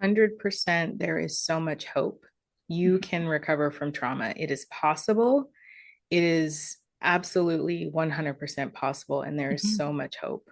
100%, there is so much hope. You can recover from trauma. It is possible. It is absolutely 100% possible, and there is Mhm. so much hope.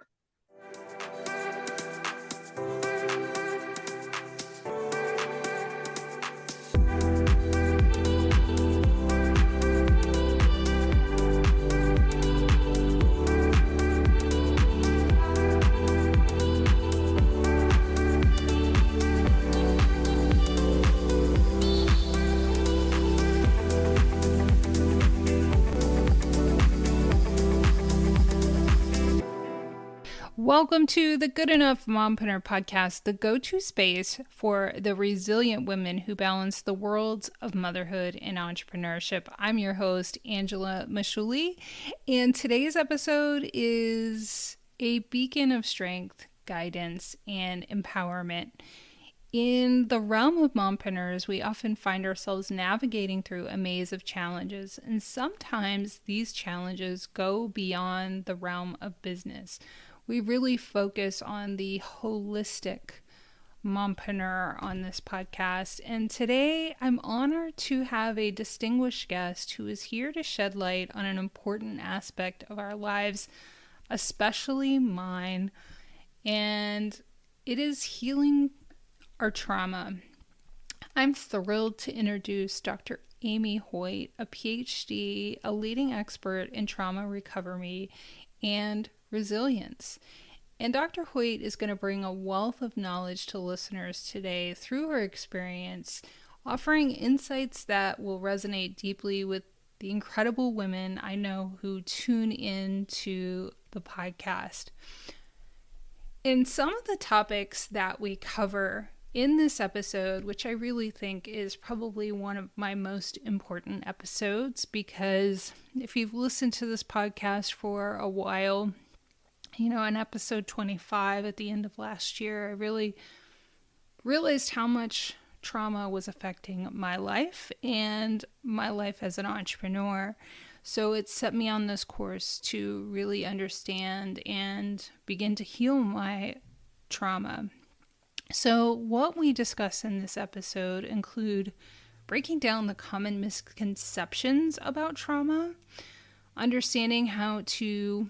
Welcome to the Good Enough Mompreneur Podcast, the go-to space for the resilient women who balance the worlds of motherhood and entrepreneurship. I'm your host, Angela Mashuli, and today's episode is a beacon of strength, guidance, and empowerment. In the realm of mompreneurs, we often find ourselves navigating through a maze of challenges, and sometimes these challenges go beyond the realm of business. We really focus on the holistic mompreneur on this podcast. And today I'm honored to have a distinguished guest who is here to shed light on an important aspect of our lives, especially mine. And it is healing our trauma. I'm thrilled to introduce Dr. Amy Hoyt, a PhD, a leading expert in trauma recovery and resilience. And Dr. Hoyt is going to bring a wealth of knowledge to listeners today through her experience, offering insights that will resonate deeply with the incredible women I know who tune in to the podcast. And some of the topics that we cover in this episode, which I really think is probably one of my most important episodes, because if you've listened to this podcast for a while, in episode 25 at the end of last year, I really realized how much trauma was affecting my life and my life as an entrepreneur. So it set me on this course to really understand and begin to heal my trauma. So what we discuss in this episode include breaking down the common misconceptions about trauma, understanding how to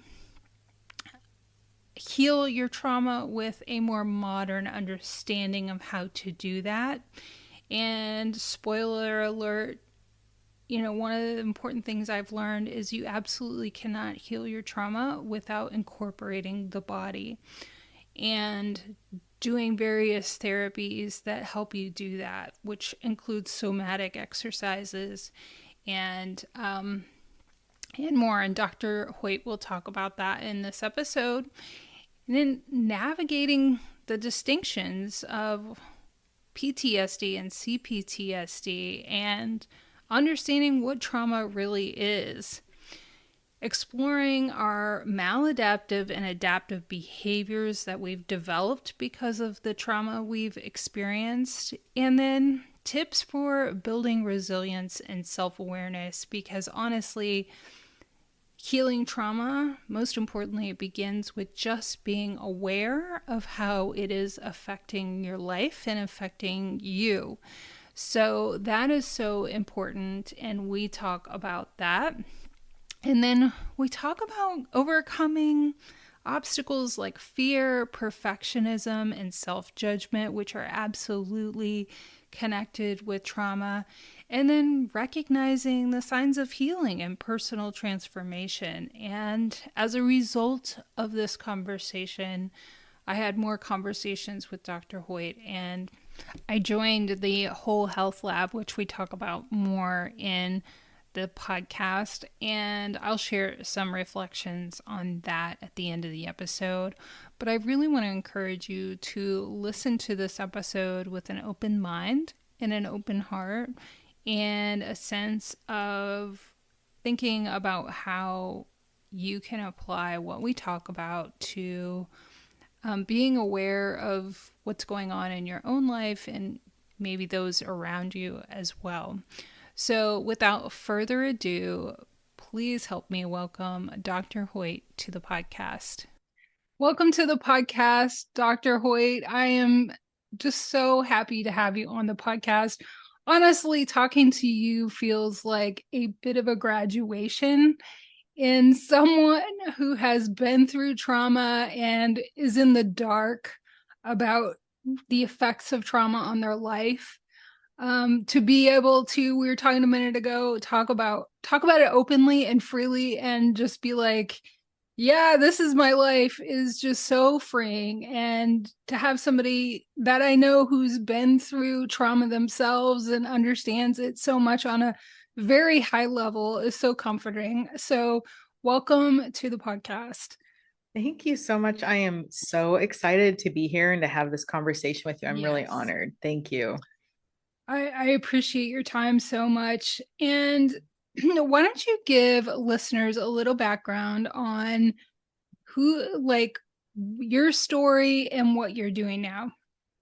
heal your trauma with a more modern understanding of how to do that. And spoiler alert, one of the important things I've learned is you absolutely cannot heal your trauma without incorporating the body and doing various therapies that help you do that, which includes somatic exercises and more. And Dr. Hoyt will talk about that in this episode. And then navigating the distinctions of PTSD and CPTSD and understanding what trauma really is. Exploring our maladaptive and adaptive behaviors that we've developed because of the trauma we've experienced. And then tips for building resilience and self-awareness, because honestly, healing trauma, most importantly, it begins with just being aware of how it is affecting your life and affecting you. So that is so important, and we talk about that. And then we talk about overcoming obstacles like fear, perfectionism, and self-judgment, which are absolutely connected with trauma. And then recognizing the signs of healing and personal transformation. And as a result of this conversation, I had more conversations with Dr. Hoyt, and I joined the Whole Health Lab, which we talk about more in the podcast, and I'll share some reflections on that at the end of the episode. But I really want to encourage you to listen to this episode with an open mind and an open heart and a sense of thinking about how you can apply what we talk about to being aware of what's going on in your own life and maybe those around you as well. So without further ado, please help me welcome Dr. Hoyt to the podcast. Welcome to the podcast, Dr. Hoyt. I am just so happy to have you on the podcast. Honestly, talking to you feels like a bit of a graduation in someone who has been through trauma and is in the dark about the effects of trauma on their life. To be able to, we were talking a minute ago, talk about it openly and freely, and just be like, yeah, this is my life, is just so freeing. And to have somebody that I know who's been through trauma themselves and understands it so much on a very high level is so comforting. So welcome to the podcast. Thank you so much. I am so excited to be here and to have this conversation with you. I'm really Yes. honored. Thank you. I appreciate your time so much. And why don't you give listeners a little background on who, like, your story and what you're doing now?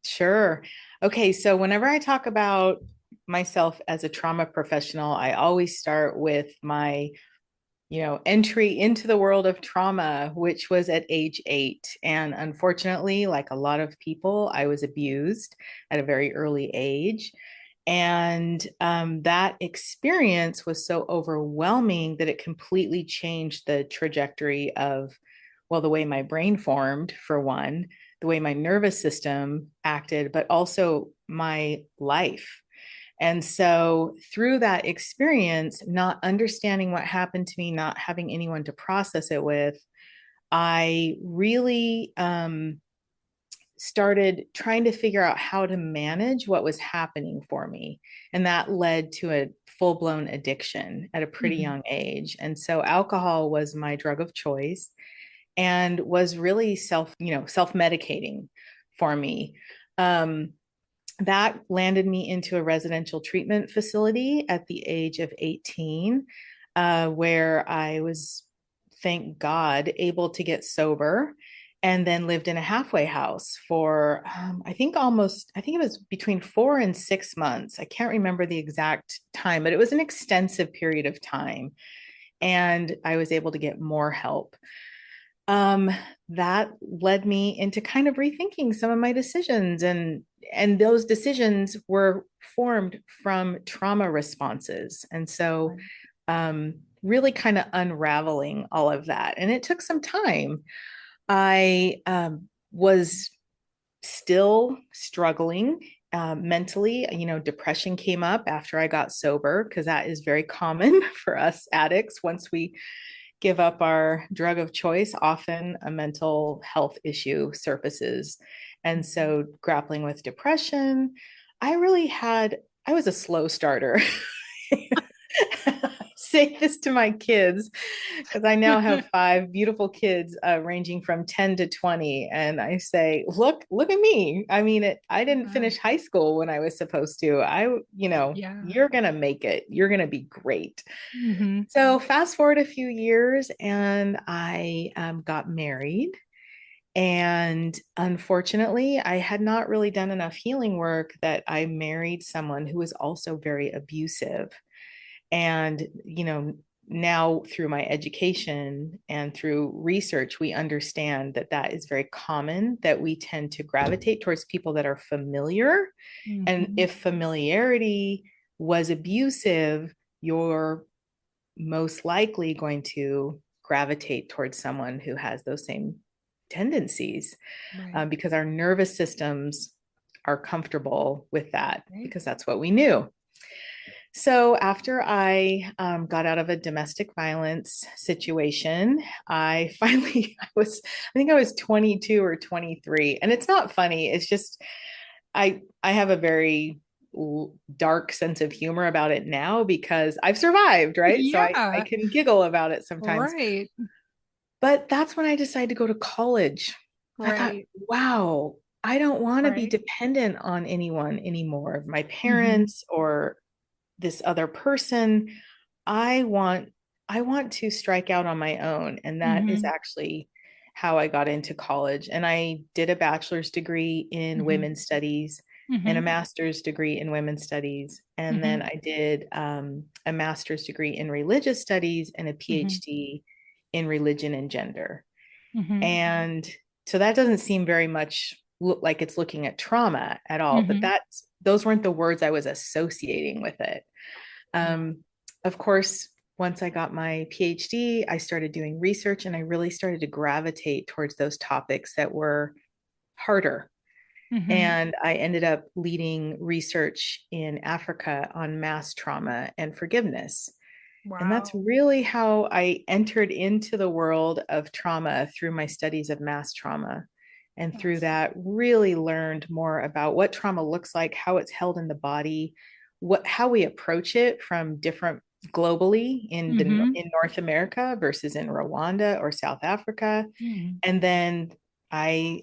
Sure. Okay. So, whenever I talk about myself as a trauma professional, I always start with my entry into the world of trauma, which was at age 8. And unfortunately, like a lot of people, I was abused at a very early age. And that experience was so overwhelming that it completely changed the trajectory of, well, the way my brain formed, for one, the way my nervous system acted, but also my life. And so, through that experience, not understanding what happened to me, not having anyone to process it with, I really started trying to figure out how to manage what was happening for me. And that led to a full blown addiction at a pretty young age. And so, alcohol was my drug of choice and was really self medicating for me. That landed me into a residential treatment facility at the age of 18, where I was, thank God, able to get sober, and then lived in a halfway house for, I think it was between 4 and 6 months. I can't remember the exact time, but it was an extensive period of time. And I was able to get more help. um, that led me into kind of rethinking some of my decisions, and those decisions were formed from trauma responses. And so really kind of unraveling all of that, and it took some time. I was still struggling mentally. Depression came up after I got sober, because that is very common for us addicts. Once we give up our drug of choice, often a mental health issue surfaces. And so, grappling with depression, I was a slow starter. Say this to my kids, because I now have 5 beautiful kids, ranging from 10 to 20. And I say, look at me. I mean, I didn't finish high school when I was supposed to. Yeah. You're going to make it. You're going to be great. Mm-hmm. So fast forward a few years, and I got married. And unfortunately, I had not really done enough healing work, that I married someone who was also very abusive. And, now through my education and through research, we understand that that is very common, that we tend to gravitate towards people that are familiar. And if familiarity was abusive, you're most likely going to gravitate towards someone who has those same tendencies, Right. because our nervous systems are comfortable with that, Right. because that's what we knew. So after I got out of a domestic violence situation, I finally, I think I was 22 or 23. And it's not funny. It's just, I have a very dark sense of humor about it now, because I've survived, right? So I Yeah. can giggle about it sometimes. Right. But that's when I decided to go to college. I thought, Right. wow, I don't want to be Right. dependent on anyone anymore, my Mm-hmm. parents or this other person. I want I want to strike out on my own. And that is Mm-hmm. actually how I got into college. And I did a bachelor's degree in Mm-hmm. women's studies and a Mm-hmm. master's degree in women's studies. And Mm-hmm. then I did a master's degree in religious studies and a Mm-hmm. PhD in religion and gender. Mm-hmm. And so that doesn't seem very much look like it's looking at trauma at all, but Mm-hmm. those weren't the words I was associating with it. Of course, once I got my PhD, I started doing research and I really started to gravitate towards those topics that were harder. Mm-hmm. And I ended up leading research in Africa on mass trauma and forgiveness. And that's Wow. really how I entered into the world of trauma through my studies of mass trauma. And through That's that, really learned more about what trauma looks like, how it's held in the body, how we approach it from different globally mm-hmm. in North America versus in Rwanda or South Africa. Mm-hmm. And then I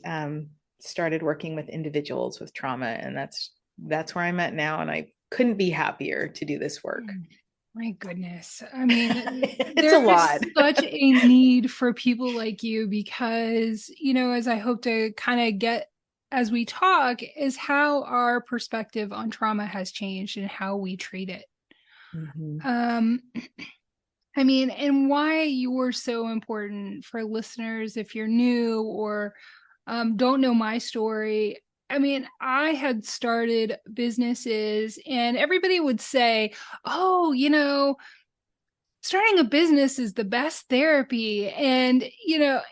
started working with individuals with trauma, and that's where I'm at now. And I couldn't be happier to do this work. My goodness. I mean, It's a there lot. is such a need for people like you because, as I hope to kind of get as we talk, is how our perspective on trauma has changed and how we treat it. Mm-hmm. Um, I mean, and why you're so important for listeners if you're new or don't know my story. I mean, I had started businesses and everybody would say, oh, starting a business is the best therapy. And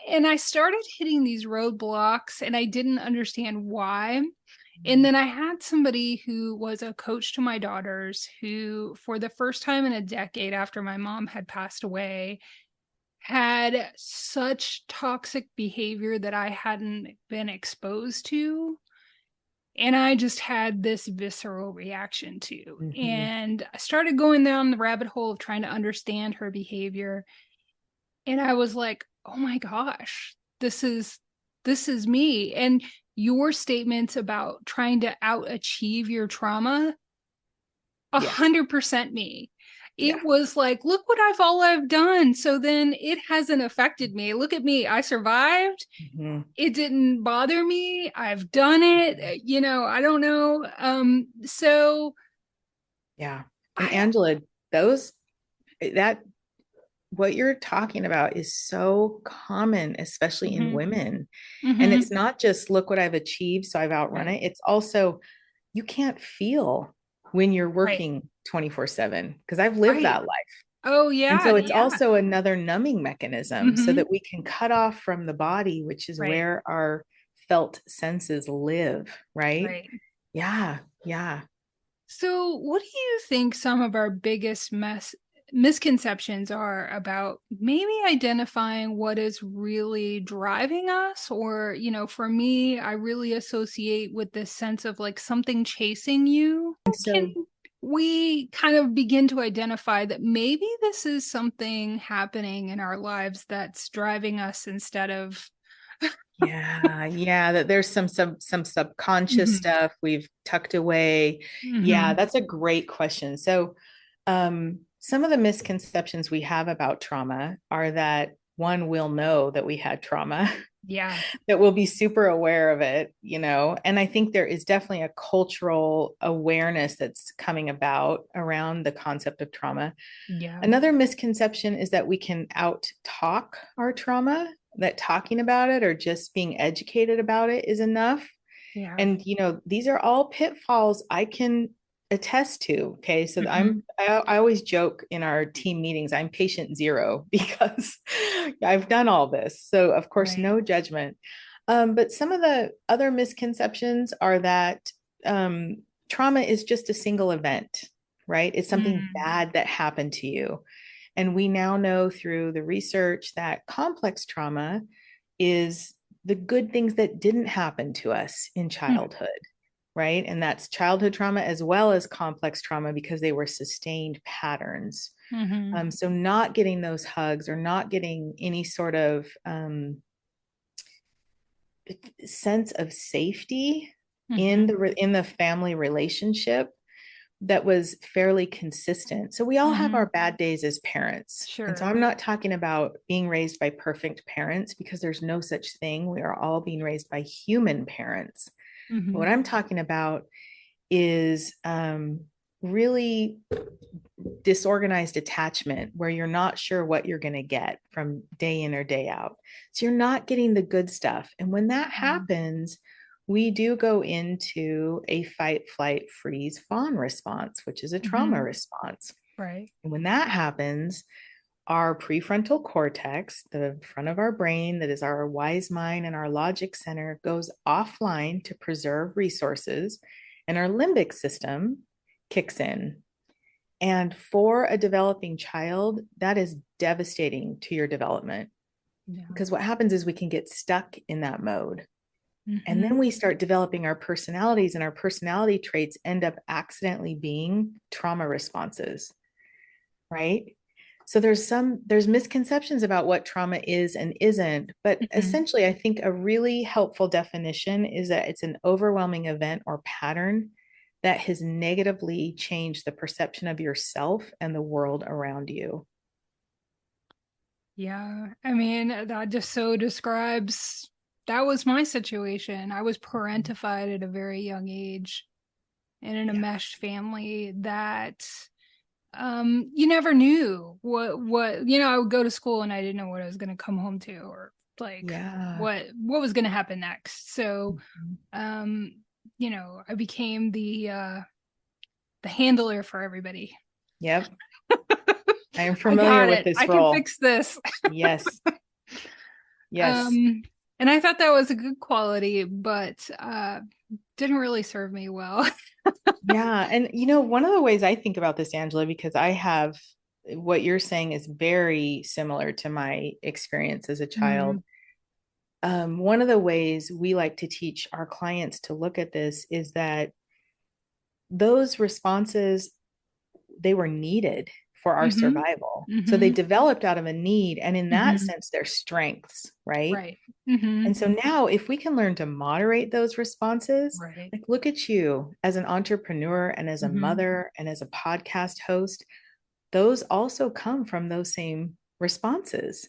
I started hitting these roadblocks and I didn't understand why. And then I had somebody who was a coach to my daughters who, for the first time in a decade after my mom had passed away, had such toxic behavior that I hadn't been exposed to. And I just had this visceral reaction to. Mm-hmm. And I started going down the rabbit hole of trying to understand her behavior. And I was like, oh my gosh, this is me. And your statements about trying to out achieve your trauma, Yeah. 100% me. Yeah. It was like, look what I've done. So then it hasn't affected me. Look at me. I survived. Mm-hmm. It didn't bother me. I've done it. I don't know. So Yeah. And I, Angela, that what you're talking about is so common, especially in mm-hmm, women. And mm-hmm, it's not just look what I've achieved, so I've outrun right, it. It's also you can't feel when you're right, working 24/7 because I've lived right. that life. Oh And yeah, so it's yeah. also another numbing mechanism so Mm-hmm, that we can cut off from the body, which is right, where our felt senses live, right? right. Yeah, yeah. So, what do you think some of our biggest misconceptions are about maybe identifying what is really driving us? Or, for me, I really associate with this sense of like something chasing you. And Can so we kind of begin to identify that maybe this is something happening in our lives that's driving us instead of. yeah, that there's some subconscious Mhm, stuff we've tucked away. Yeah, mhm. that's a great question. So, some of the misconceptions we have about trauma are that one will know that we had trauma, Yeah, that we'll be super aware of it, and I think there is definitely a cultural awareness that's coming about around the concept of trauma. yeah, Another misconception is that we can out talk our trauma, that talking about it or just being educated about it is enough. yeah. And these are all pitfalls I can attest to. Okay, so Mhm. I always joke in our team meetings, I'm patient zero because I've done all this. So of course, Right. no judgment. But some of the other misconceptions are that trauma is just a single event, right? It's something Mm. bad that happened to you. And we now know through the research that complex trauma is the good things that didn't happen to us in Mm. childhood, right? And that's childhood trauma as well as complex trauma because they were sustained patterns. Mhm. So not getting those hugs or not getting any sort of sense of safety Mhm. in the family relationship that was fairly consistent. So we all have our Mhm. bad days as parents. And so Sure. I'm not talking about being raised by perfect parents because there's no such thing. We are all being raised by human parents. But what Mhm. I'm talking about is really disorganized attachment where you're not sure what you're going to get from day in or day out. So you're not getting the good stuff. And when that Mhm. happens, we do go into a fight, flight, freeze, fawn response, which is a trauma response. Right. And when that happens, our prefrontal cortex, the front of our brain that is our wise mind and our logic center, goes offline to preserve resources, and our limbic system kicks in. And for a developing child, that is devastating to your development. Yeah. Because what happens is we can get stuck in that mode. And then Mm-hmm. we start developing our personalities, and our personality traits end up accidentally being trauma responses, right? So there's misconceptions about what trauma is and isn't, but essentially I think a really helpful definition is that it's an overwhelming event or pattern that has negatively changed the perception of yourself and the world around you. Yeah. I mean, that just so describes that was my situation. I was parentified at a very young age and in a Yeah. meshed family that you never knew what I would go to school and I didn't know what I was going to come home to, or like Yeah. what was going to happen next. So I became the handler for everybody. Yep. I am I familiar got with it. this I role. can fix this. Yes. Yes. And I thought that was a good quality, but didn't really serve me well. Yeah. And, one of the ways I think about this, Angela, because I have what you're saying is very similar to my experience as a child. One of the ways we like to teach our clients to look at this is that those responses, they were needed for our survival. So they developed out of a need. And in that sense, they're strengths, right? Right. And so now if we can learn to moderate those responses, Right. like look at you as an entrepreneur and as a mother and as a podcast host, those also come from those same responses.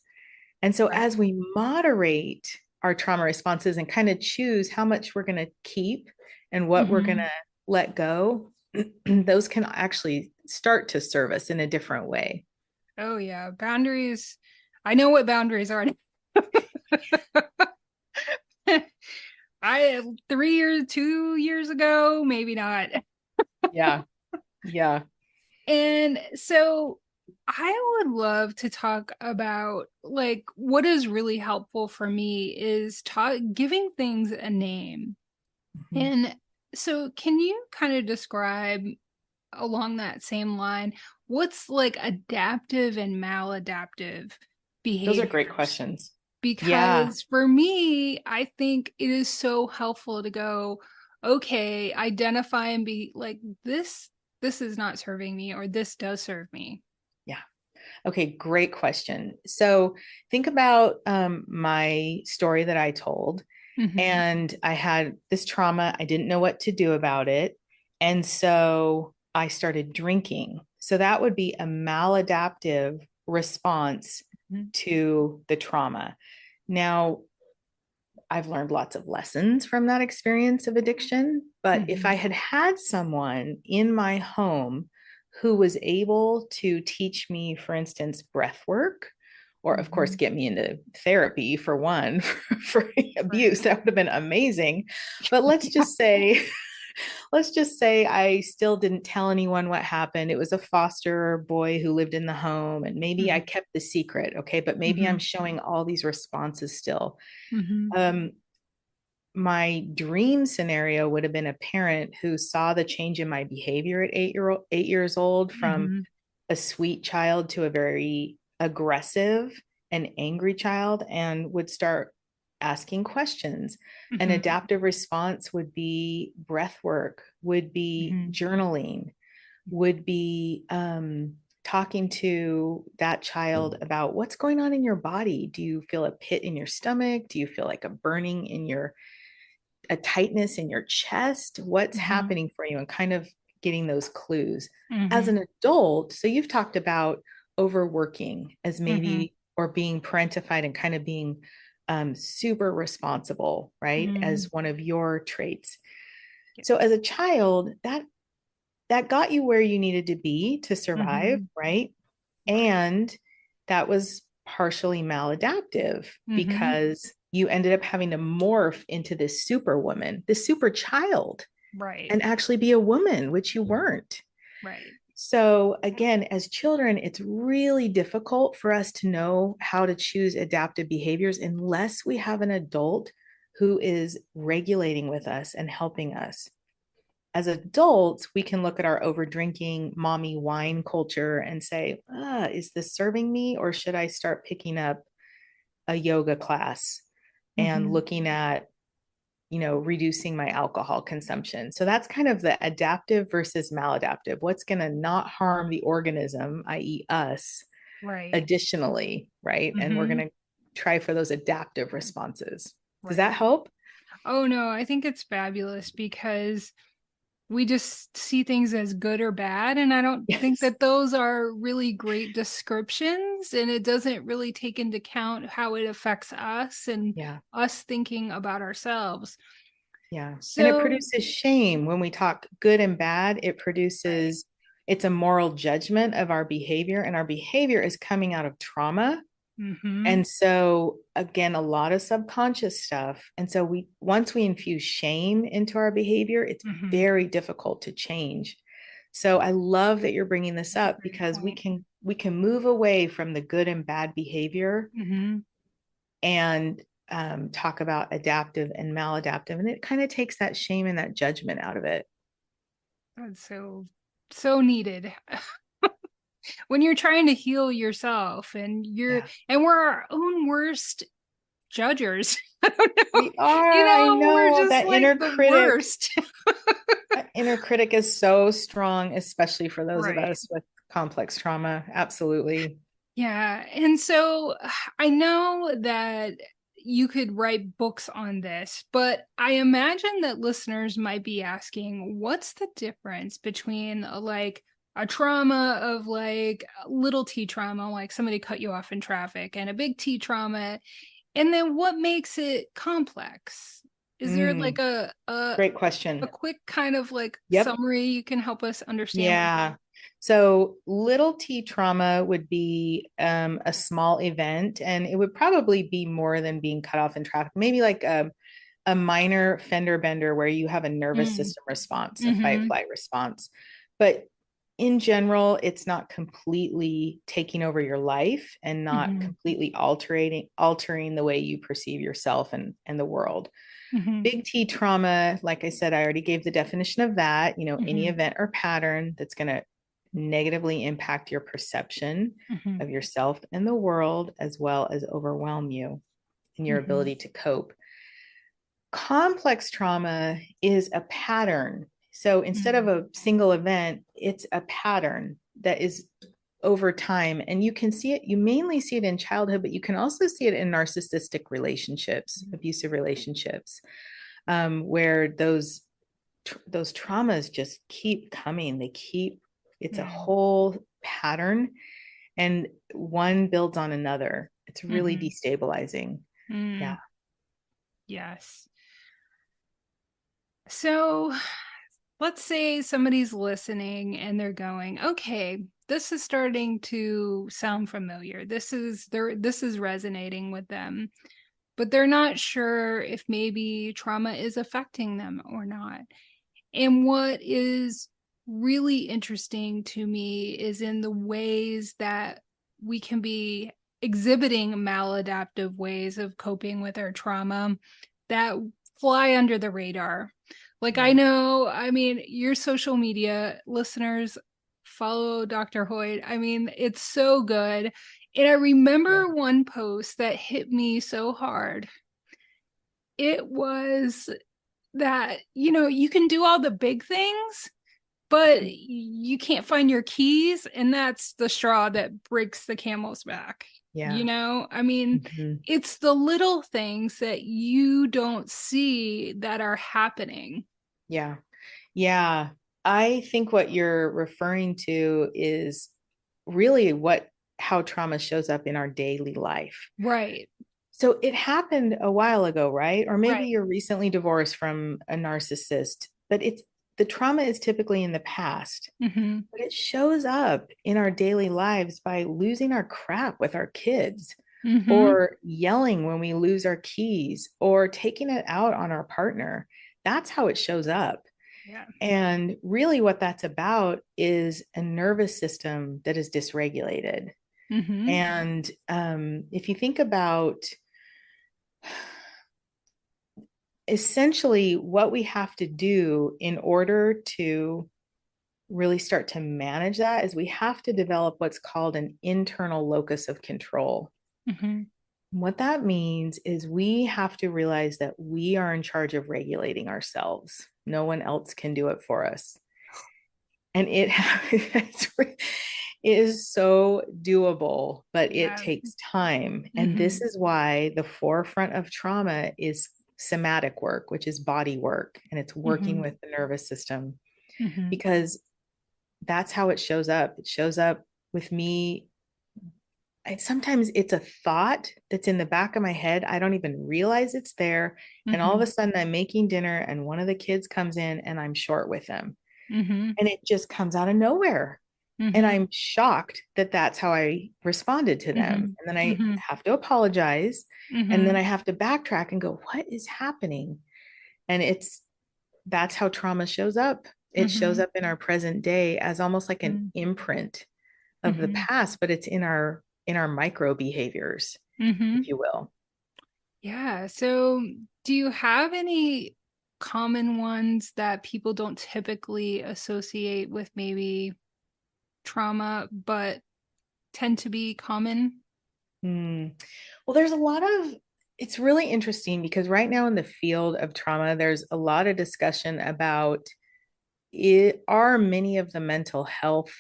And so Right. as we moderate our trauma responses and kind of choose how much we're going to keep and what we're going to let go, those can actually start to serve us in a different way. Oh yeah. Boundaries. I know what boundaries are. I 2 years ago, maybe not. Yeah. Yeah. And so I would love to talk about like what is really helpful for me is giving things a name. And so can you kind of describe along that same line what's like adaptive and maladaptive Those are behavior? great questions. Yeah. Because for me, I think it is so helpful to go, okay, identify and be like, this is not serving me, or this does serve me. Yeah. Okay, great question. So think about my story that I told, and I had this trauma. I didn't know what to do about it. And so I started drinking. So that would be a maladaptive response to the trauma. Now, I've learned lots of lessons from that experience of addiction. But if I had had someone in my home who was able to teach me, for instance, breath work, or of course, get me into therapy for one, for abuse, that would have been amazing. But let's just say I still didn't tell anyone what happened. It was a foster boy who lived in the home, and maybe I kept the secret. Okay. But maybe I'm showing all these responses still. My dream scenario would have been a parent who saw the change in my behavior at 8 years old, from a sweet child to a very aggressive and angry child, and would start asking questions. An adaptive response would be breath work, would be journaling, would be talking to that child about what's going on in your body. Do you feel a pit in your stomach? Do you feel like a burning in a tightness in your chest? What's happening for you? And kind of getting those clues. As an adult, so you've talked about overworking as maybe, or being parentified and kind of being super responsible, right? As one of your traits. So as a child, that got you where you needed to be to survive, right? And that was partially maladaptive because you ended up having to morph into this super woman, this super child, Right. and actually be a woman, which you weren't. Right. So again, as children, it's really difficult for us to know how to choose adaptive behaviors unless we have an adult who is regulating with us and helping us. As adults, we can look at our over drinking mommy wine culture and say, is this serving me, or should I start picking up a yoga class and looking at, reducing my alcohol consumption? So that's kind of the adaptive versus maladaptive. What's going to not harm the organism, i.e., us, Right. additionally, right? And we're going to try for those adaptive responses. Does that Right. help? Oh, no, I think it's fabulous because we just see things as good or bad. And I don't think Yes. that those are really great descriptions. And it doesn't really take into account how it affects us and Yeah. us thinking about ourselves. Yeah. And it So, produces shame when we talk good and bad. It right. produces, it's a moral judgment of our behavior, and our behavior is coming out of trauma. Mm-hmm. And so, again, a lot of subconscious stuff. And so, once we infuse shame into our behavior, it's Mm-hmm. very difficult to change. So, I love that you're bringing this That's a up great because point. we can move away from the good and bad behavior Mm-hmm. and talk about adaptive and maladaptive. And it kind of takes that shame and that judgment out of it. That's so needed. When you're trying to heal yourself and Yeah. we're our own worst judgers. I don't know. We are, I We're know just that like inner the critic. worst. That inner critic is so strong, especially for those of Right. us with complex trauma. Absolutely. Yeah. And so I know that you could write books on this, but I imagine that listeners might be asking, what's the difference between like a trauma of like little T trauma, like somebody cut you off in traffic, and a big T trauma? And then what makes it complex? Is there like Mm, great a question. quick kind of like Yep. summary you can help us understand what Yeah. So little T trauma would be a small event, and it would probably be more than being cut off in traffic. Maybe like a minor fender bender where you have a nervous mm, system response, a fight mm-hmm, flight response. But in general, it's not completely taking over your life and not mm-hmm, completely altering the way you perceive yourself and the world. mm-hmm, Big T trauma, like I said, I already gave the definition of that, any mm-hmm, event or pattern that's going to negatively impact your perception mm-hmm, of yourself and the world, as well as overwhelm you in your mm-hmm, ability to cope. Complex trauma is a pattern. So instead of a single event, it's a pattern that is over time. And you can see it, you mainly see it in childhood, but you can also see it in narcissistic relationships, abusive relationships, where those traumas just keep coming. It's a mm, whole pattern, and one builds on another. It's really mm-hmm, destabilizing. Yeah. mm, yes. So let's say somebody's listening and they're going, okay, this is starting to sound familiar. This is resonating with them, but they're not sure if maybe trauma is affecting them or not. And what is really interesting to me is in the ways that we can be exhibiting maladaptive ways of coping with our trauma that fly under the radar. Like, I Yeah. know, I mean, your social media listeners follow Dr. Hoyt. I mean, it's so good. And I Yeah. remember one post that hit me so hard. It was that, you can do all the big things, but you can't find your keys, and that's the straw that breaks the camel's back. Yeah. I mean, Mhm. it's the little things that you don't see that are happening. Yeah. Yeah. I think what you're referring to is really how trauma shows up in our daily life. Right. So it happened a while ago, right? Or maybe Right. you're recently divorced from a narcissist, but the trauma is typically in the past, Mm-hmm. but it shows up in our daily lives by losing our crap with our kids, Mm-hmm. or yelling when we lose our keys, or taking it out on our partner. That's how it shows up. Yeah. And really, what that's about is a nervous system that is dysregulated. Mm-hmm. And if you think about essentially what we have to do in order to really start to manage that, is we have to develop what's called an internal locus of control. Mm-hmm. What that means is we have to realize that we are in charge of regulating ourselves. No one else can do it for us. And it is so doable, but it Yeah. takes time. And Mm-hmm. this is why the forefront of trauma is somatic work, which is body work, and it's working Mm-hmm. with the nervous system, Mm-hmm. because that's how it shows up. It shows up with me. Sometimes it's a thought that's in the back of my head. I don't even realize it's there. And all of Mm-hmm. a sudden, I'm making dinner, and one of the kids comes in, and I'm short with them. Mm-hmm. And it just comes out of nowhere. And Mm-hmm. I'm shocked that that's how I responded to them. And then I Mm-hmm. have to apologize. And then Mm-hmm. I have to backtrack and go, what is happening? And that's how trauma shows up. It shows Mm-hmm. up in our present day as almost like an imprint of the Mm-hmm. past, but it's in our micro behaviors, Mm-hmm. if you will. Yeah. So, do you have any common ones that people don't typically associate with maybe trauma, but tend to be common? Hmm. Well, there's a lot of, it's really interesting because right now in the field of trauma, there's a lot of discussion about are many of the mental health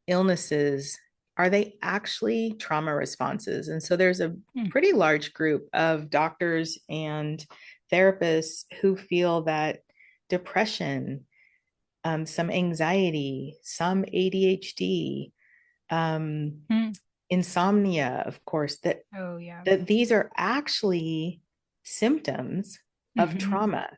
illnesses, are they actually trauma responses? And so there's a Mm. pretty large group of doctors and therapists who feel that depression, some anxiety, some ADHD, um, Mm. insomnia, of course, that Oh, yeah. that these are actually symptoms of Mm-hmm. trauma.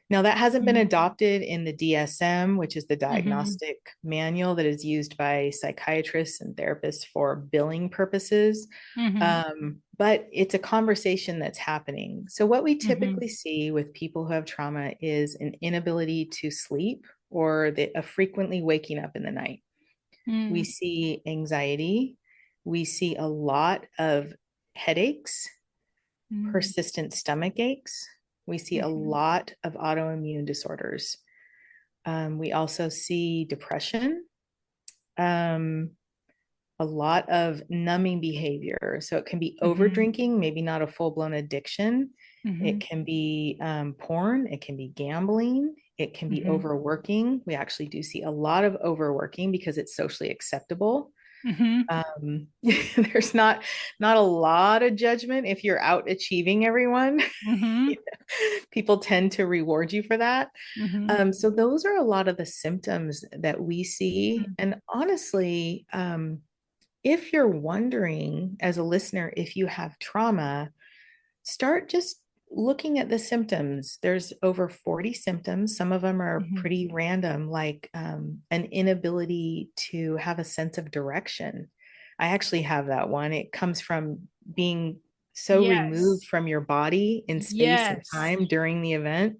Now, that hasn't been Mm-hmm. adopted in the DSM, which is the Mm-hmm. diagnostic manual that is used by psychiatrists and therapists for billing purposes. Mm-hmm. But it's a conversation that's happening. So, what we Mm-hmm. typically see with people who have trauma is an inability to sleep, or a frequently waking up in the night. We Mm. see anxiety. We see a lot of headaches, Mm. persistent stomach aches. We see a Mm-hmm. lot of autoimmune disorders. We also see depression, um, a lot of numbing behavior. So it can be over Mm-hmm. drinking, maybe not a full blown addiction. Mm-hmm. It can be porn. It can be gambling. It can be Mm-hmm. overworking. We actually do see a lot of overworking because it's socially acceptable. Mm-hmm. There's not a lot of judgment if you're out achieving everyone. Mm-hmm. People tend to reward you for that. Mm-hmm. So those are a lot of the symptoms that we see. Mm. And honestly, if you're wondering as a listener if you have trauma, start just looking at the symptoms. There's over 40 symptoms. Some of them are Mm-hmm. pretty random, like an inability to have a sense of direction. I actually have that one. It comes from being so removed Yes. from your body in space and Yes. time during the event.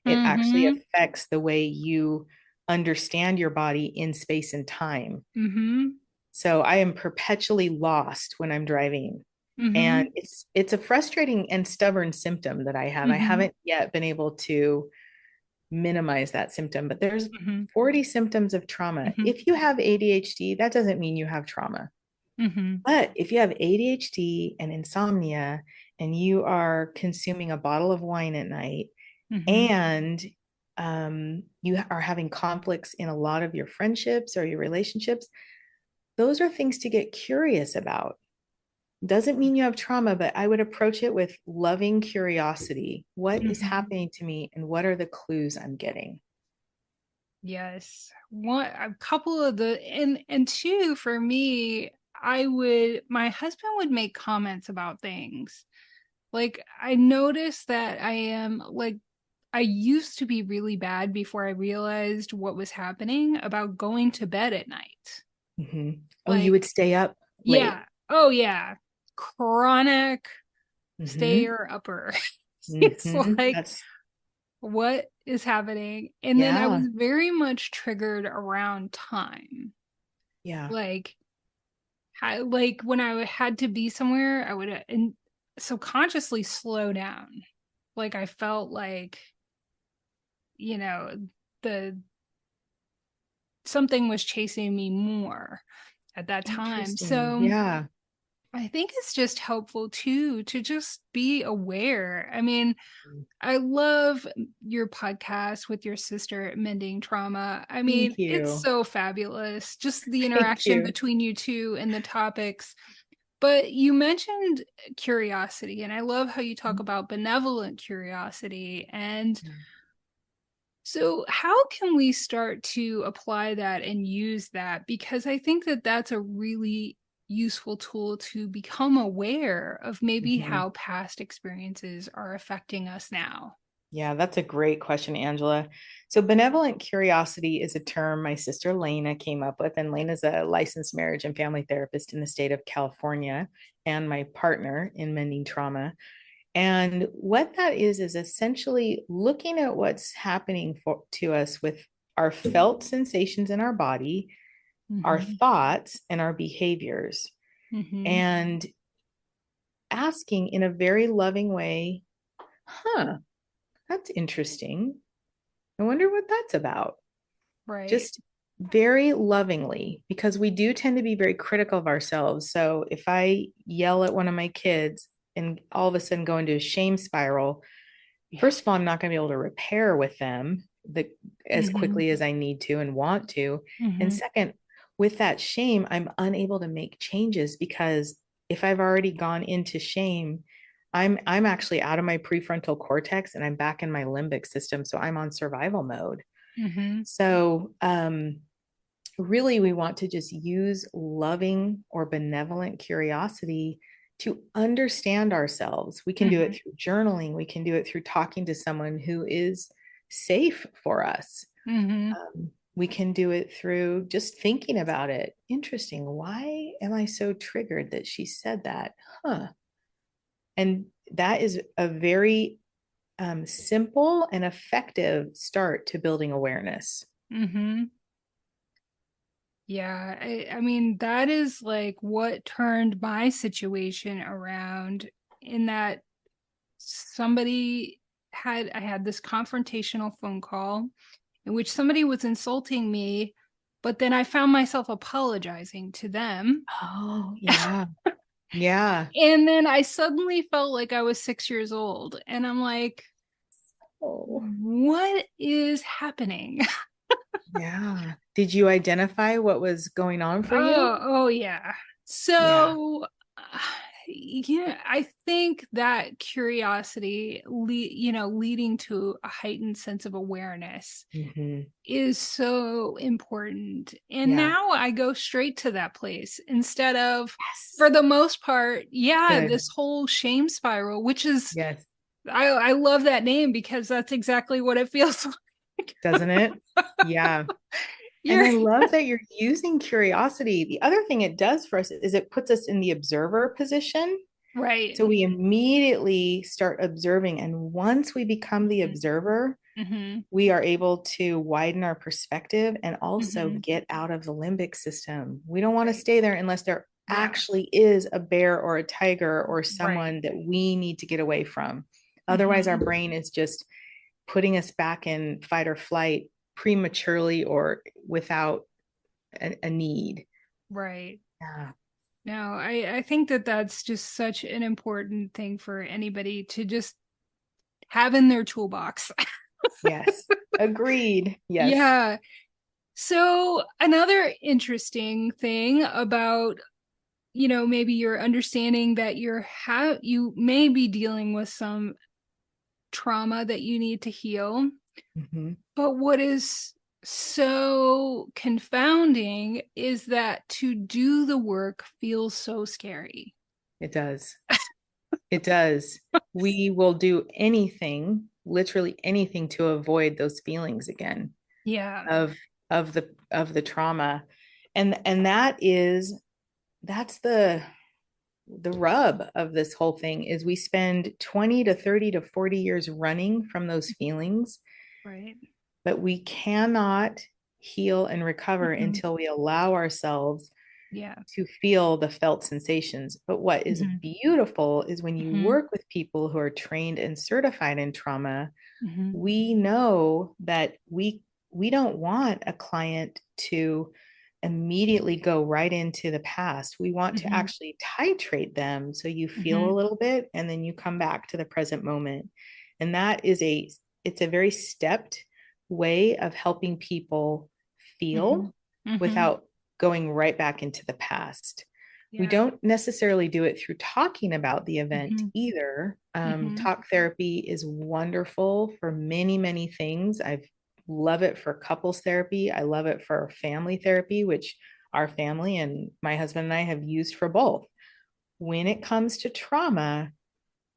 It actually Mm-hmm. affects the way you understand your body in space and time. Mm-hmm. So I am perpetually lost when I'm driving. And Mm-hmm. it's a frustrating and stubborn symptom that I have. I Mm-hmm. haven't yet been able to minimize that symptom, but there's Mm-hmm. 40 symptoms of trauma. Mm-hmm. If you have ADHD, that doesn't mean you have trauma. Mm-hmm. But if you have ADHD and insomnia, and you are consuming a bottle of wine at night, Mm-hmm. and you are having conflicts in a lot of your friendships or your relationships, those are things to get curious about. Doesn't mean you have trauma, but I would approach it with loving curiosity. What is Mm-hmm. happening to me, and what are the clues I'm getting? Yes. One, a couple of the, and two, for me, I would, my husband would make comments about things. Like, I noticed that I am like, I used to be really bad before I realized what was happening about going to bed at night. Mm-hmm. Oh, you Like, would stay up late. yeah. Oh, yeah. chronic Mm-hmm. stayer upper. It's Mm-hmm. like, That's, what is happening? And then I yeah. was very much triggered around time. Yeah. Like, like when I had to be somewhere, I would subconsciously slow down. Like I felt like, you know, the something was chasing me more at that time. Interesting. So Yeah. I think it's just helpful too to just be aware. I mean, I love your podcast with your sister, Mending Trauma. I mean, Thank it's you. so fabulous, just the Thank interaction you. between you two and the topics. But you mentioned curiosity, and I love how you talk about benevolent curiosity. And Yeah. so, how can we start to apply that and use that? Because I think that that's a really useful tool to become aware of maybe Mhm. how past experiences are affecting us now. Yeah, that's a great question, Angela. So, benevolent curiosity is a term my sister Lena came up with, and Lena is a licensed marriage and family therapist in the state of California, and my partner in Mending Trauma. And what that is essentially looking at what's happening to us with our felt sensations in our body, our Mm-hmm. thoughts, and our behaviors, Mm-hmm. and asking in a very loving way, huh, that's interesting. I wonder what that's about. Right. Just very lovingly, because we do tend to be very critical of ourselves. So if I yell at one of my kids and all of a sudden go into a shame spiral, Yeah. first of all, I'm not going to be able to repair with them as Mm-hmm. quickly as I need to and want to. And Mm-hmm. second, with that shame, I'm unable to make changes because if I've already gone into shame, I'm actually out of my prefrontal cortex and I'm back in my limbic system. So I'm on survival mode. Mm-hmm. So really, we want to just use loving or benevolent curiosity to understand ourselves. We can do Mm-hmm. it through journaling, we can do it through talking to someone who is safe for us. Mm-hmm. We can do it through just thinking about it. Interesting. Why am I so triggered that she said that? Huh. And that is a very simple and effective start to building awareness. Mm-hmm. Yeah, I mean, that is like what turned my situation around in that I had this confrontational phone call in which somebody was insulting me, but then I found myself apologizing to them. Oh, yeah. Yeah. And then I suddenly felt like I was 6 years old. And I'm like, Oh, what is happening? yeah. Did you identify what was going on for you? Oh yeah. Yeah. So, uh, yeah, I think that curiosity, leading to a heightened sense of awareness Hmm. is so important. And Yeah. now I go straight to that place instead of, Yes. for the most part, yeah, Good. this whole shame spiral, which is, Yes. I love that name because that's exactly what it feels like. Doesn't it? Yeah. And You're I love that you're using curiosity. The other thing it does for us is it puts us in the observer position. right. So we immediately start observing. And once we become the observer, Mm-hmm. we are able to widen our perspective and also Mm-hmm. get out of the limbic system. We don't want to Right. stay there unless there Yeah. actually is a bear or a tiger or Right. someone that we need to get away from. Otherwise, our Mm-hmm. brain is just putting us back in fight or flight prematurely or without a need. Right. Yeah. No, I think that that's just such an important thing for anybody to just have in their toolbox. Yes. Agreed. Yes. Yeah. So another interesting thing about, maybe your understanding that you may be dealing with some trauma that you need to heal. Mhm. But what is so confounding is that to do the work feels so scary. It does. It does. We will do anything, literally anything to avoid those feelings again Yeah. of of the trauma. And that's the the rub of this whole thing is we spend 20 to 30 to 40 years running from those feelings, Right. but we cannot heal and recover Mm-hmm. until we allow ourselves Yeah. to feel the felt sensations. But what is Mm-hmm. beautiful is when you Mm-hmm. work with people who are trained and certified in trauma, Mm-hmm. we know that we don't want a client to immediately go right into the past. We want to Mm-hmm. actually titrate them so you feel Mm-hmm. a little bit and then you come back to the present moment. And that is it's a very stepped way of helping people Mm-hmm. feel Mm-hmm. without going right back into the past. We Yeah. don't necessarily do it through talking about the event Mm-hmm. either. Mm-hmm. Talk therapy is wonderful for many, many things. I love it for couples therapy. I love it for family therapy, which our family and my husband and I have used for both. When it comes to trauma,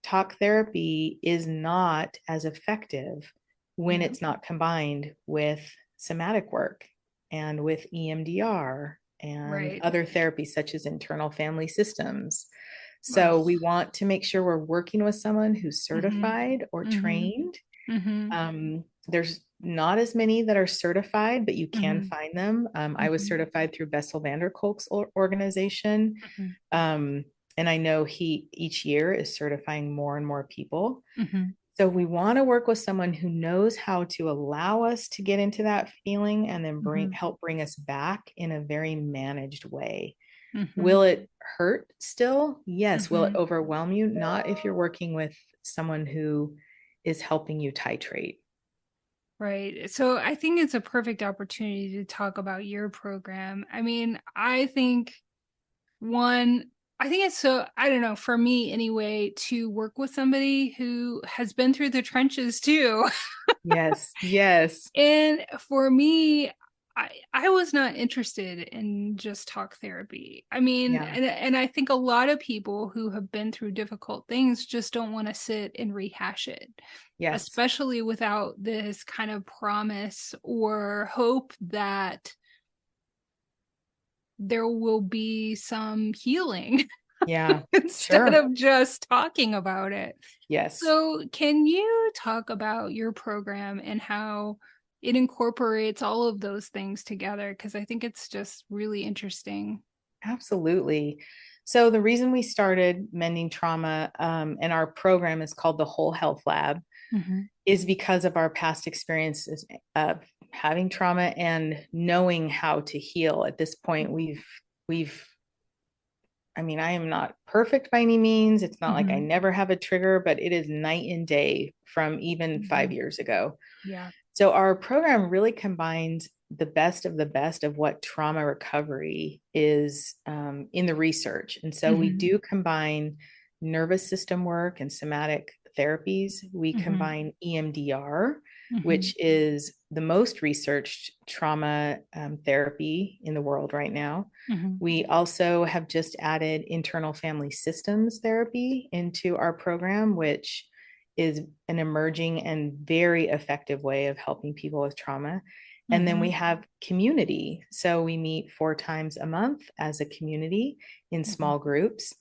talk therapy is not as effective when Yeah. it's not combined with somatic work and with EMDR and Right. other therapies such as internal family systems. Oh. So we want to make sure we're working with someone who's Mm-hmm. certified or Mm-hmm. trained. Mm-hmm. There's not as many that are certified, but you can Mm-hmm. find them. I was Mm-hmm. certified through Bessel van der Kolk's organization. Mm-hmm. Um, and I know he each year is certifying more and more people. Mm-hmm. So we want to work with someone who knows how to allow us to get into that feeling and then Mm-hmm. help bring us back in a very managed way. Mm-hmm. Will it hurt still? Yes. Will it Mm-hmm. overwhelm you? Not if you're working with someone who is helping you titrate. Right. So I think it's a perfect opportunity to talk about your program. I mean, I think one, I think it's so, I don't know, for me anyway, to work with somebody who has been through the trenches too. Yes. Yes. And for me, I was not interested in just talk therapy. I mean, Yeah. and I think a lot of people who have been through difficult things just don't want to sit and rehash it, Yes. especially without this kind of promise or hope that there will be some healing Yeah. instead Sure. of just talking about it. Yes. So, can you talk about your program and how it incorporates all of those things together? Because I think it's just really interesting. Absolutely. So the reason we started Mending Trauma, and our program is called the Whole Health Lab, Mm-hmm. is because of our past experiences of having trauma and knowing how to heal. At this point, we've I mean, I am not perfect by any means. It's not like I Mm-hmm. never have a trigger, but it is night and day from even Mm-hmm. 5 years ago. Yeah. So our program really combines the best of what trauma recovery is, in the research. And so we Mm-hmm. do combine nervous system work and somatic therapies. We Mm-hmm. combine EMDR, Mm-hmm. which is the most researched trauma therapy in the world right now. Mm-hmm. We also have just added internal family systems therapy into our program, which is an emerging and very effective way of helping people with trauma. And then Mm-hmm. we have community. So we meet 4 times a month as a community in Mm-hmm. small groups.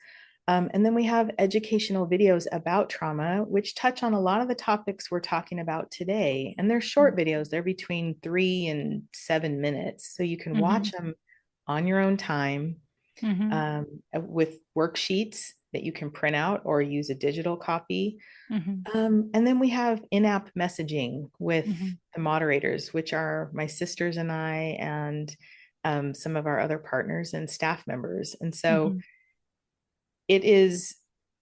And then we have educational videos about trauma, which touch on a lot of the topics we're talking about today. And they're short videos, they're between 3 and 7 minutes. So you can Mm-hmm. watch them on your own time, Mm-hmm. with worksheets that you can print out or use a digital copy. Mm-hmm. And then we have in-app messaging with Mm-hmm. the moderators, which are my sisters and I, and some of our other partners and staff members. And so Mm-hmm. it is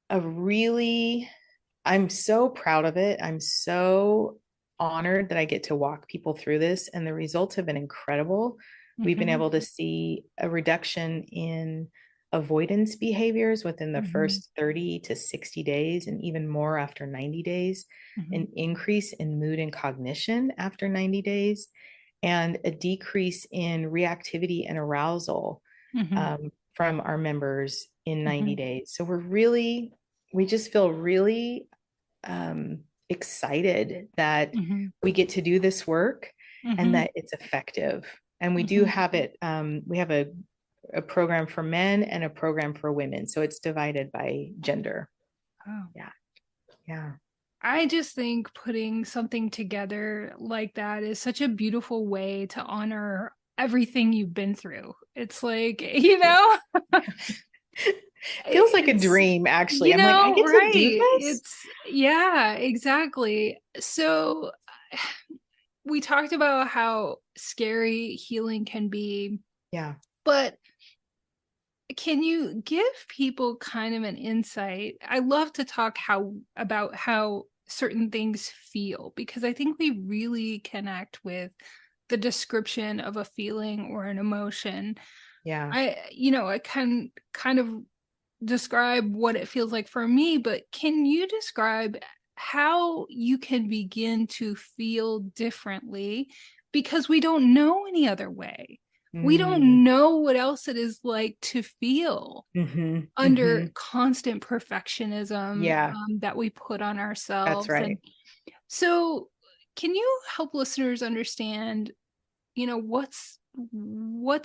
a really, I'm so proud of it. I'm so honored that I get to walk people through this, and the results have been incredible. We've been Mm-hmm. able to see a reduction in avoidance behaviors within the Mm-hmm. first 30 to 60 days, and even more after 90 days, Mm-hmm. an increase in mood and cognition after 90 days, and a decrease in reactivity and arousal, Mm-hmm. from our members in 90 Mm-hmm. days. So we just feel really excited that Mm-hmm. we get to do this work and Mm-hmm. that it's effective. And we do Mm-hmm. have it, we have a a program for men and a program for women. So it's divided by gender. Oh. Yeah. Yeah. I just think putting something together like that is such a beautiful way to honor everything you've been through. It's like, Feels like a it's, dream, actually. I'm like, I get to do right. this. Yeah, exactly. So we talked about how scary healing can be. Yeah. But can you give people kind of an insight? I love to talk about how certain things feel, because I think we really connect with the description of a feeling or an emotion. Yeah. I can kind of describe what it feels like for me, but can you describe how you can begin to feel differently? Because we don't know any other way. We Mm. don't know what else it is like to feel Mm-hmm. under Mm-hmm. constant perfectionism Yeah, that we put on that's ourselves. And right. so, can you help listeners understand, what's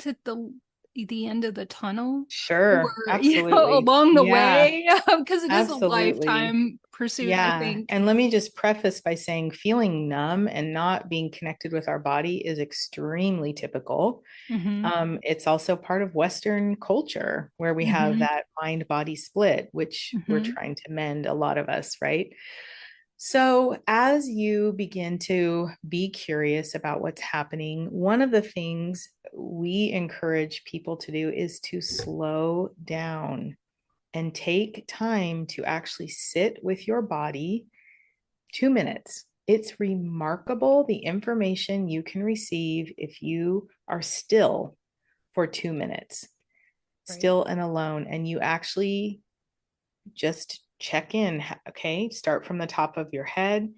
at the end of the tunnel, or Sure. Absolutely. along the Yeah, way, because it is a absolutely. lifetime pursuit, I Yeah. think. And let me just preface by saying feeling numb and not being connected with our body is extremely typical. Mm-hmm. It's also part of Western culture where we have Mm-hmm. that mind body split, which we're Mm-hmm. trying to mend, a lot of us, right? So, as you begin to be curious about what's happening, one of the things we encourage people to do is to slow down and take time to actually sit with your body 2 minutes. It's remarkable the information you can receive if you are still for 2 minutes, Right. still and alone, and you actually just check in. Okay, start from the top of your head.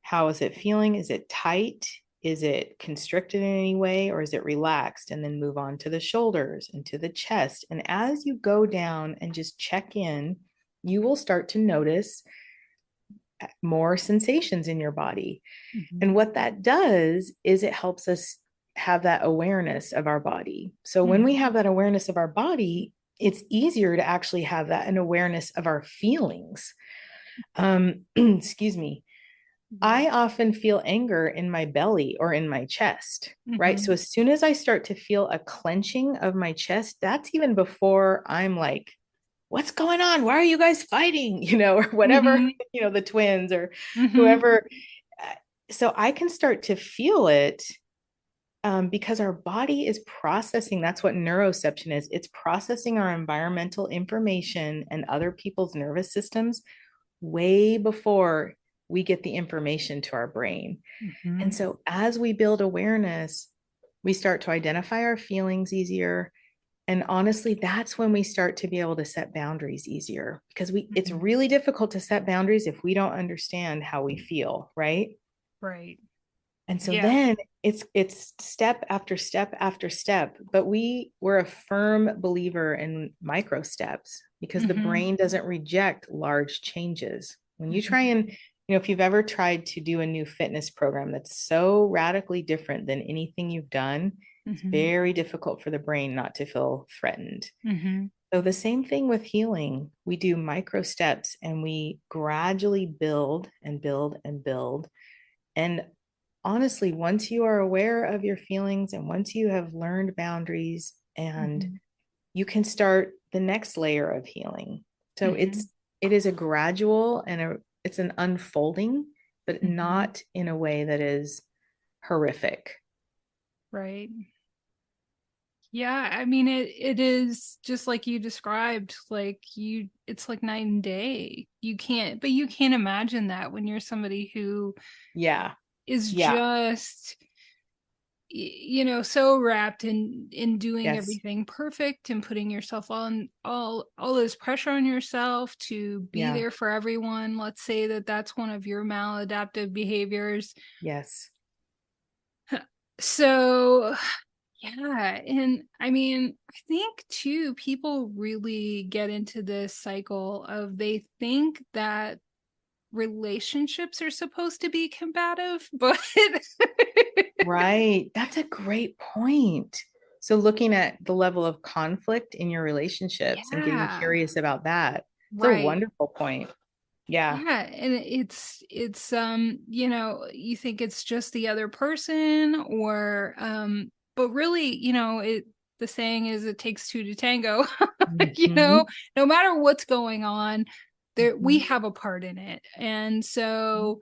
How is it feeling? Is it tight? Is it constricted in any way, or is it relaxed? And then move on to the shoulders and to the chest. And as you go down and just check in, you will start to notice more sensations in your body. Mm-hmm. And what that does is it helps us have that awareness of our body. So when we Mm-hmm. have that awareness of our body, it's easier to actually have that an awareness of our feelings. Excuse me. Right. I often feel anger in my belly or in my chest, right? Mm-hmm. So as soon as I start to feel a clenching of my chest, that's even before I'm like, what's going on? Why are you guys fighting? Or whatever, Mm-hmm. the twins or Mm-hmm. whoever. So I can start to feel it because our body is processing. That's what neuroception is. It's processing our environmental information and other people's nervous systems way before we get the information to our brain. Mm-hmm. And so as we build awareness, we start to identify our feelings easier. And honestly, that's when we start to be able to set boundaries easier, because it's Mm-hmm. really difficult to set boundaries if we don't understand how we feel, right? Right. And so Yeah. then it's step after step after step, but we're a firm believer in micro steps because the Mm-hmm. brain doesn't reject large changes. When you try Mm-hmm. and if you've ever tried to do a new fitness program that's so radically different than anything you've done, it's Mm-hmm. very difficult for the brain not to feel threatened. Mm-hmm. So the same thing with healing. We do micro steps and we gradually build and build and build. And honestly, once you are aware of your feelings and once you have learned boundaries, and Mm-hmm. you can start the next layer of healing. So Mm-hmm. it is a gradual and it's an unfolding, but Mm-hmm. not in a way that is horrific. Right. Yeah, I mean it is just like you described, it's like night and day. You can't imagine that when you're somebody who Yeah. is Yeah. just so wrapped in doing Yes. everything perfect and putting yourself on all this pressure on yourself to be Yeah. there for everyone. Let's say that that's one of your maladaptive behaviors. Yes. So yeah, and I mean, I think too, people really get into this cycle of they think that relationships are supposed to be combative, but Right. That's a great point. So looking at the level of conflict in your relationships and getting Yeah, curious about that. It's a right. wonderful point. Yeah. Yeah, and it's you know, you think it's just the other person or but really, you know, it the saying is it takes two to tango. You know, Mhm. no matter what's going on, there we Mhm. have a part in it. And so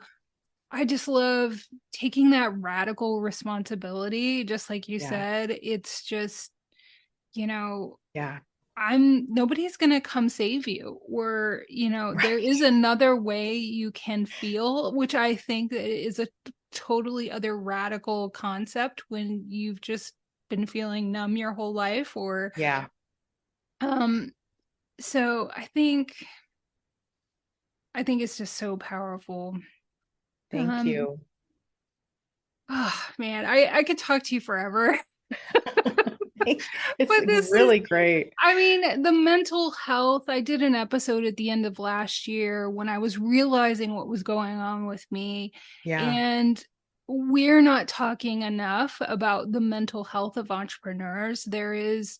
I just love taking that radical responsibility, just like you Yeah. said. It's just, you know, Yeah. nobody's going to come save you, or, you know, there Right. is another way you can feel, which I think is a totally other radical concept when you've just been feeling numb your whole life or, Yeah. um, so I think it's just so powerful. Thank Um, you. oh man, I could talk to you forever. It's But this is, really great. I mean, the mental health. I did an episode at the end of last year when I was realizing what was going on with me. Yeah. And we're not talking enough about the mental health of entrepreneurs. There is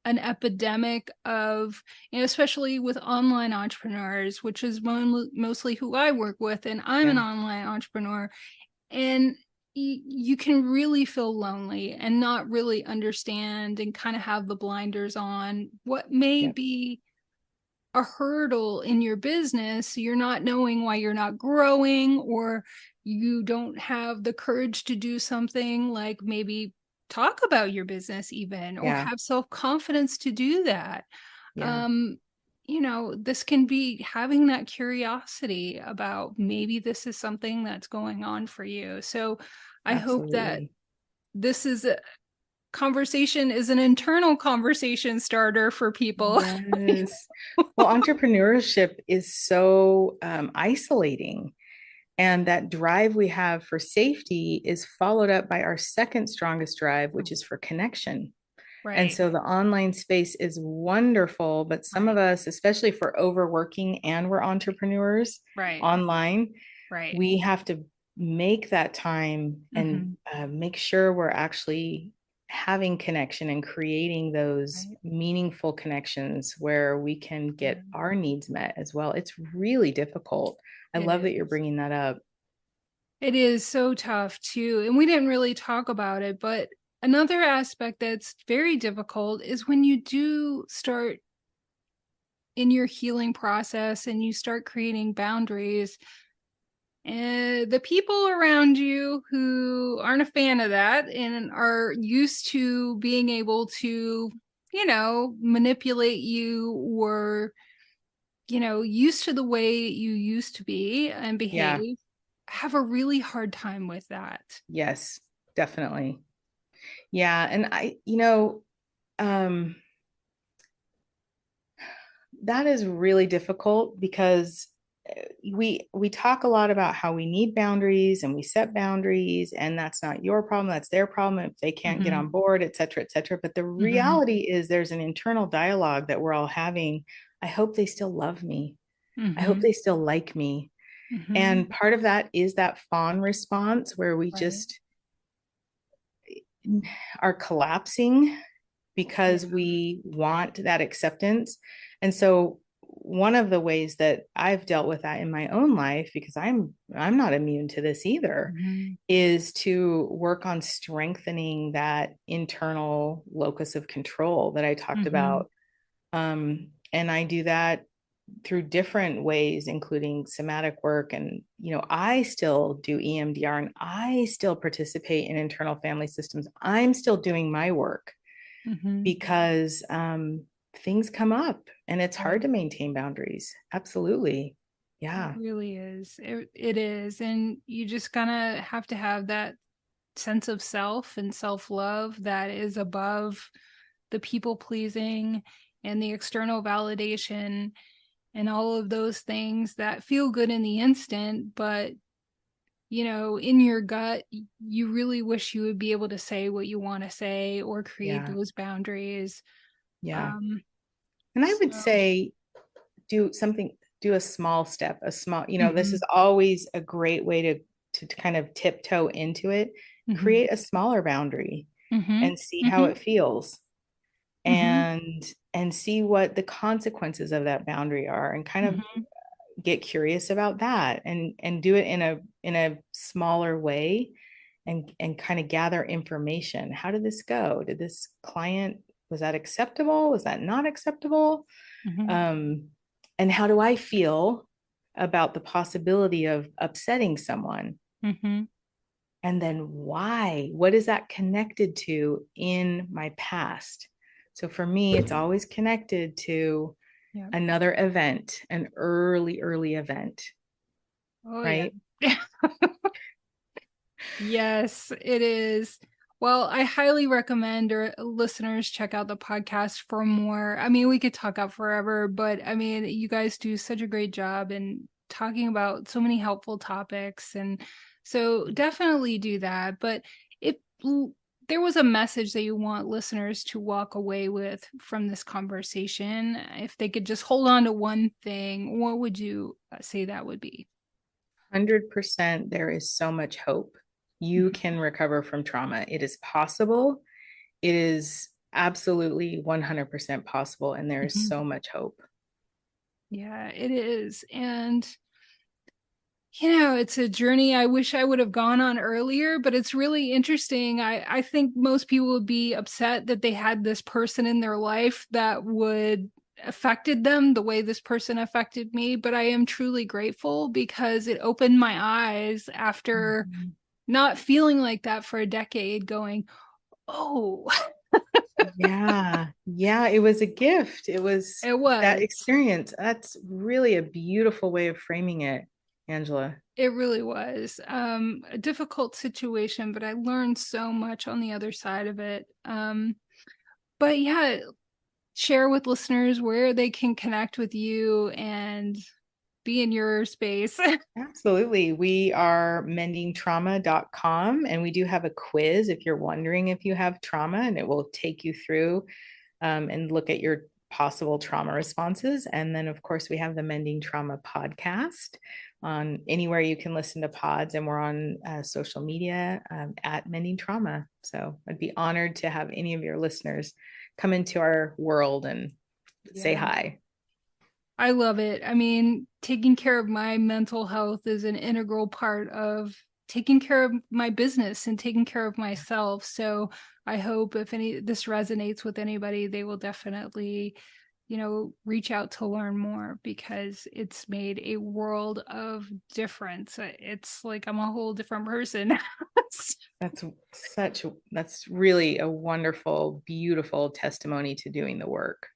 an epidemic of, you know, especially with online entrepreneurs, which is mostly who I work with. And I'm an Yeah. online entrepreneur. And you can really feel lonely and not really understand and kind of have the blinders on what may Yeah. be a hurdle in your business. You're not knowing why you're not growing, or you don't have the courage to do something like maybe talk about your business even, or Yeah. have self-confidence to do that. Yeah. um you know, this can be having that curiosity about maybe this is something that's going on for you. So I hope that Absolutely. this is a conversation is an internal conversation starter for people. Yes. Well, entrepreneurship is so isolating. And that drive we have for safety is followed up by our second strongest drive, which is for connection. And Right, so the online space is wonderful, but some of right, us, especially if we're overworking and we're entrepreneurs right, online, right. we have to make that time and Hmm. make sure we're actually having connection and creating those Right, meaningful connections where we can get right. our needs met as well. It's really difficult. I It love that you're is. bringing that up. It is so tough too. And we didn't really talk about it, but another aspect that's very difficult is when you do start in your healing process and you start creating boundaries, and the people around you who aren't a fan of that and are used to being able to, you know, manipulate you, or, you know, used to the way you used to be and Yeah. behave, have a really hard time with that. Yes, definitely. Yeah. And um, that is really difficult because we talk a lot about how we need boundaries and we set boundaries, and that's not your problem, that's their problem if they can't get Mm-hmm. on board, et cetera, et cetera. But the Mm-hmm. reality is there's an internal dialogue that we're all having. I hope they still love me. I hope Mm-hmm. they still like me. Mm-hmm. And part of that is that fawn response where we Right. just are collapsing Yeah. because we want that acceptance. And so one of the ways that I've dealt with that in my own life, because I'm not immune to this either, Mm-hmm. is to work on strengthening that internal locus of control that I talked Mm-hmm. about. And I do that through different ways, including somatic work. And, I still do EMDR and I still participate in internal family systems. I'm still doing my work Mm-hmm. because things come up and it's hard Right. to maintain boundaries. Absolutely. It Yeah. really is. It is. And you just gonna have to have that sense of self and self-love that is above the people pleasing and the external validation and all of those things that feel good in the instant, but you know, in your gut, you really wish you would be able to say what you want to say or create Yeah. those boundaries. Yeah. Um, And I would so, say do something, do a small step, a small, this is mhm, always a great way to kind of tiptoe into it. mhm, Create a smaller boundary. Mm-hmm. and see how Mm-hmm. it feels, Mm-hmm. and see what the consequences of that boundary are, and kind of Mm-hmm. get curious about that, and do it in a smaller way, and kind of gather information. How did this go? Did this client, was that acceptable? Was that not acceptable? Mm-hmm. um, and how do I feel about the possibility of upsetting someone? Mm-hmm. And then why? What is that connected to in my past? So for me, it's always connected to Yeah. another event, an early event, Oh, yeah. right? Yes, it is. Well, I highly recommend our listeners check out the podcast for more. I mean, we could talk out forever, but I mean, you guys do such a great job in talking about so many helpful topics. And so definitely do that. But if there was a message that you want listeners to walk away with from this conversation, if they could just hold on to one thing, what would you say that would be? 100%, there is so much hope. You can recover from trauma. It is possible. It is absolutely 100% possible. And there is Mhm. so much hope. Yeah, it is. And, it's a journey I wish I would have gone on earlier, but it's really interesting. I think most people would be upset that they had this person in their life that would affected them the way this person affected me. But I am truly grateful because it opened my eyes after Mhm. not feeling like that for a decade, going, oh, Yeah. Yeah. It was a gift. It was it that was. experience. That's really a beautiful way of framing it, Angela. It really was a difficult situation, but I learned so much on the other side of it. But yeah, share with listeners where they can connect with you and be in your space. Absolutely. We are mendingtrauma.com, and we do have a quiz if you're wondering if you have trauma, and it will take you through and look at your possible trauma responses. And then, of course, we have the Mending Trauma podcast on anywhere you can listen to pods, and we're on social media at Mending Trauma. So I'd be honored to have any of your listeners come into our world and say Yeah. hi. I love it. I mean, taking care of my mental health is an integral part of taking care of my business and taking care of myself. So I hope if any this resonates with anybody, they will definitely, reach out to learn more because it's made a world of difference. It's like I'm a whole different person. That's that's really a wonderful, beautiful testimony to doing the work.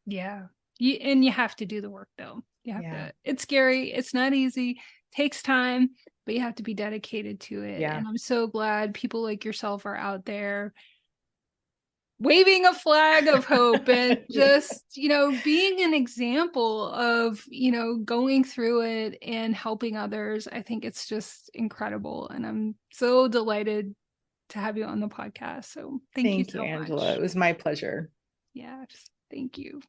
Yeah. And you have to do the work though. You have Yeah. to, it's scary. It's not easy, takes time, but you have to be dedicated to it. Yeah. And I'm so glad people like yourself are out there waving a flag of hope and Yeah. just, being an example of, going through it and helping others. I think it's just incredible. And I'm so delighted to have you on the podcast. So thank you Thank you, so Angela. much. It was my pleasure. Yeah, just thank you.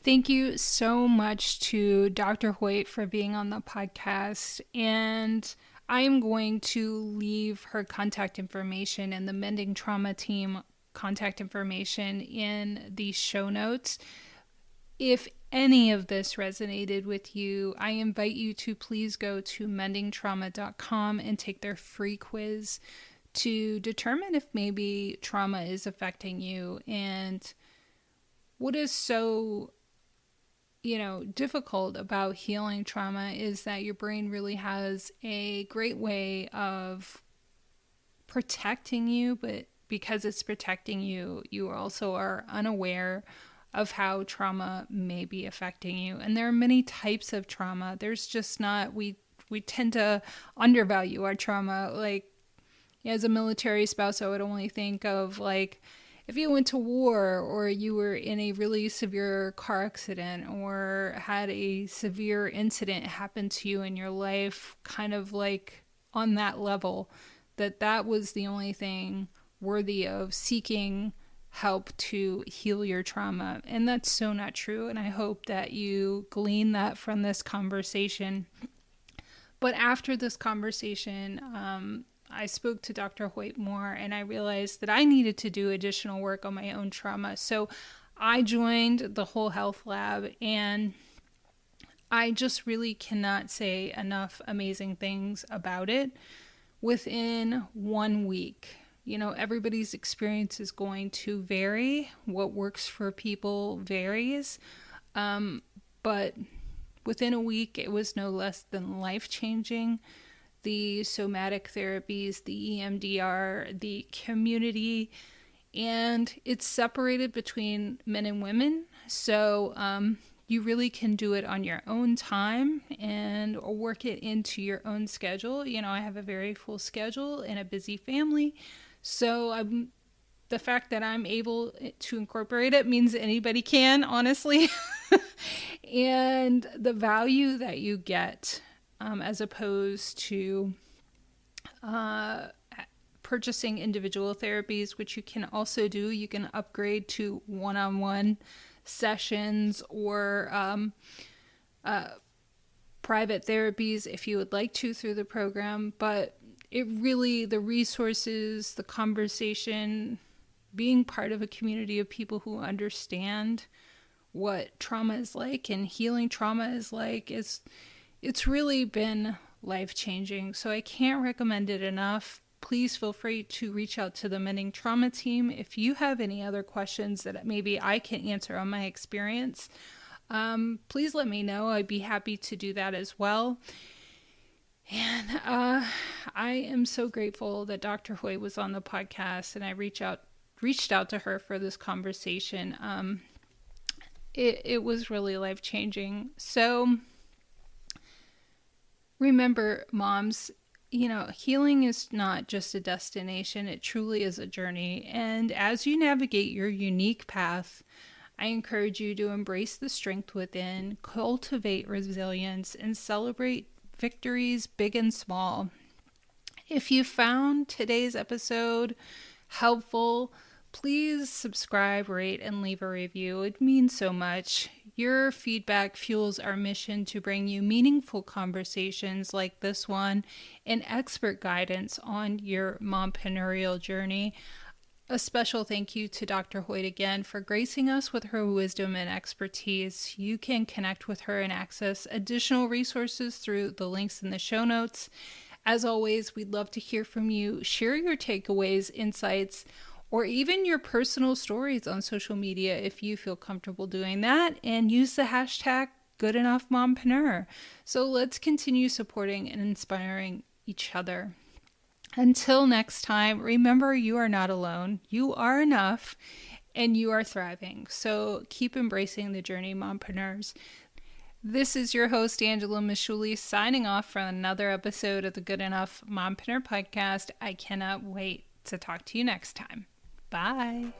Thank you so much to Dr. Hoyt for being on the podcast. And I am going to leave her contact information and the Mending Trauma team contact information in the show notes. If any of this resonated with you, I invite you to please go to mendingtrauma.com and take their free quiz to determine if maybe trauma is affecting you. And what is so difficult about healing trauma is that your brain really has a great way of protecting you, but because it's protecting you, you also are unaware of how trauma may be affecting you. And there are many types of trauma. There's just not, we tend to undervalue our trauma. Like, as a military spouse, I would only think of like if you went to war or you were in a really severe car accident or had a severe incident happen to you in your life, kind of like on that level, that was the only thing worthy of seeking help to heal your trauma. And that's so not true. And I hope that you glean that from this conversation. But after this conversation, I spoke to Dr. Hoyt more, and I realized that I needed to do additional work on my own trauma. So I joined the Whole Health Lab, and I just really cannot say enough amazing things about it. Within 1 week, everybody's experience is going to vary. What works for people varies. But within a week, it was no less than life-changing. The somatic therapies, the EMDR, the community, and it's separated between men and women. So you really can do it on your own time and work it into your own schedule. I have a very full schedule and a busy family. So the fact that I'm able to incorporate it means anybody can, honestly. And the value that you get as opposed to purchasing individual therapies, which you can also do. You can upgrade to one-on-one sessions or private therapies if you would like to through the program. But it really, the resources, the conversation, being part of a community of people who understand what trauma is like and healing trauma is like, it's really been life-changing. So I can't recommend it enough. Please feel free to reach out to the Mending Trauma team if you have any other questions that maybe I can answer on my experience. Please let me know. I'd be happy to do that as well. And I am so grateful that Dr. Hoyt was on the podcast, and I reached out to her for this conversation. It was really life-changing. So remember, moms, healing is not just a destination. It truly is a journey. And as you navigate your unique path, I encourage you to embrace the strength within, cultivate resilience, and celebrate victories big and small. If you found today's episode helpful, please subscribe, rate, and leave a review. It means so much. Your feedback fuels our mission to bring you meaningful conversations like this one and expert guidance on your mompreneurial journey. A special thank you to Dr. Hoyt again for gracing us with her wisdom and expertise. You can connect with her and access additional resources through the links in the show notes. As always, we'd love to hear from you. Share your takeaways, insights, or even your personal stories on social media if you feel comfortable doing that, and use the hashtag Good Enough Mompreneur. So let's continue supporting and inspiring each other. Until next time, remember you are not alone. You are enough and you are thriving. So keep embracing the journey, mompreneurs. This is your host, Angela Mishuli, signing off from another episode of the Good Enough Mompreneur Podcast. I cannot wait to talk to you next time. Bye.